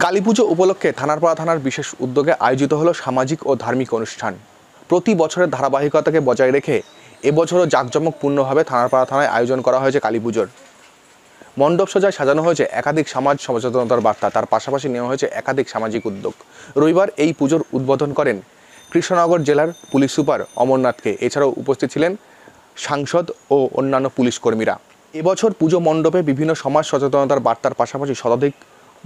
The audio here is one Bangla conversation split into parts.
কালীপুজো উপলক্ষে থানারপাড়া থানার বিশেষ উদ্যোগে আয়োজিত হলো সামাজিক ও ধার্মিক অনুষ্ঠান। প্রতি বছরের ধারাবাহিকতাকে বজায় রেখে এবছরও জাঁকজমকপূর্ণভাবে থানারপাড়া থানায় আয়োজন করা হয়েছে কালীপুজোর। মণ্ডপ সজ্জায় সাজানো হয়েছে একাধিক সমাজ সচেতনতার বার্তা, তার পাশাপাশি নেওয়া হয়েছে একাধিক সামাজিক উদ্যোগ। রবিবার এই পুজোর উদ্বোধন করেন কৃষ্ণনগর জেলার পুলিশ সুপার অমরনাথকে। এছাড়াও উপস্থিত ছিলেন সাংসদ ও অন্যান্য পুলিশ কর্মীরা। এবছর পুজো মণ্ডপে বিভিন্ন সমাজ সচেতনতার বার্তার পাশাপাশি শতাধিক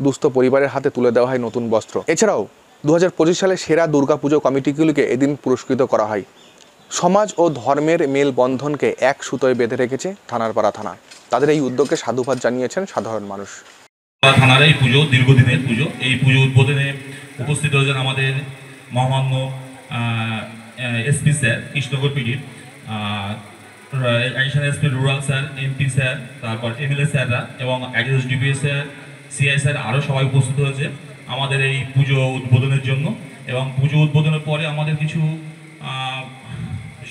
দুস্থ পরিবারের হাতে তুলে দেওয়া হয় নতুন বস্ত্র। এছাড়াও 2025 সালে সেরা দুর্গাপুজো কমিটিগুলিকে এদিন পুরস্কৃত করা হয়। সমাজ ও ধর্মের মেলবন্ধনকে এক সুতোয় বেঁধে রেখেছে থানারপাড়া থানা। তাদের এই উদ্যোগকে সাধুবাদ জানিয়েছেন সাধারণ মানুষ। থানার এই পুজো দীর্ঘদিনের পুজো। এই পুজো উদ্বোধনে উপস্থিত হয়েছেন আমাদের মহামান্য এসপি স্যার, কৃষ্ণনগর পিডির additional SP rural sir, MP sir, তারপর এমএলএ স্যাররা এবং ডিপিএ স্যার, সিআই স্যার আরও সবাই উপস্থিত হয়েছে আমাদের এই পুজো উদ্বোধনের জন্য। এবং পুজো উদ্বোধনের পরে আমাদের কিছু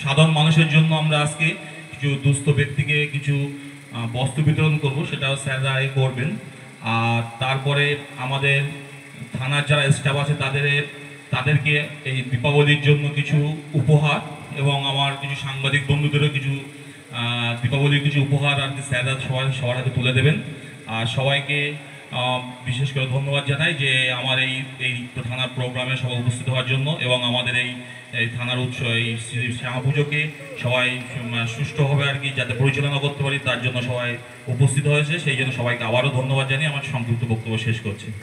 সাধারণ মানুষের জন্য আমরা আজকে কিছু দুস্থ ব্যক্তিকে কিছু বস্ত্র বিতরণ করব, সেটাও স্যাররা করবেন। আর তারপরে আমাদের থানার যারা স্টাফ আছে তাদেরকে এই দীপাবলির জন্য কিছু উপহার এবং আমার কিছু সাংবাদিক বন্ধুদেরও কিছু দীপাবলির কিছু উপহার আর কি স্যাররা সবার হাতে তুলে দেবেন। আর সবাইকে বিশেষ করে ধন্যবাদ জানাই যে আমার এই থানার প্রোগ্রামে সবাই উপস্থিত হওয়ার জন্য এবং আমাদের এই থানার এই শ্যামা পুজোকে সবাই সুষ্ঠুভাবে আর কি যাতে পরিচালনা করতে পারি তার জন্য সবাই উপস্থিত হয়েছে। সেই জন্য সবাইকে আবারও ধন্যবাদ জানিয়ে আমার সংক্ষিপ্ত বক্তব্য শেষ করছি।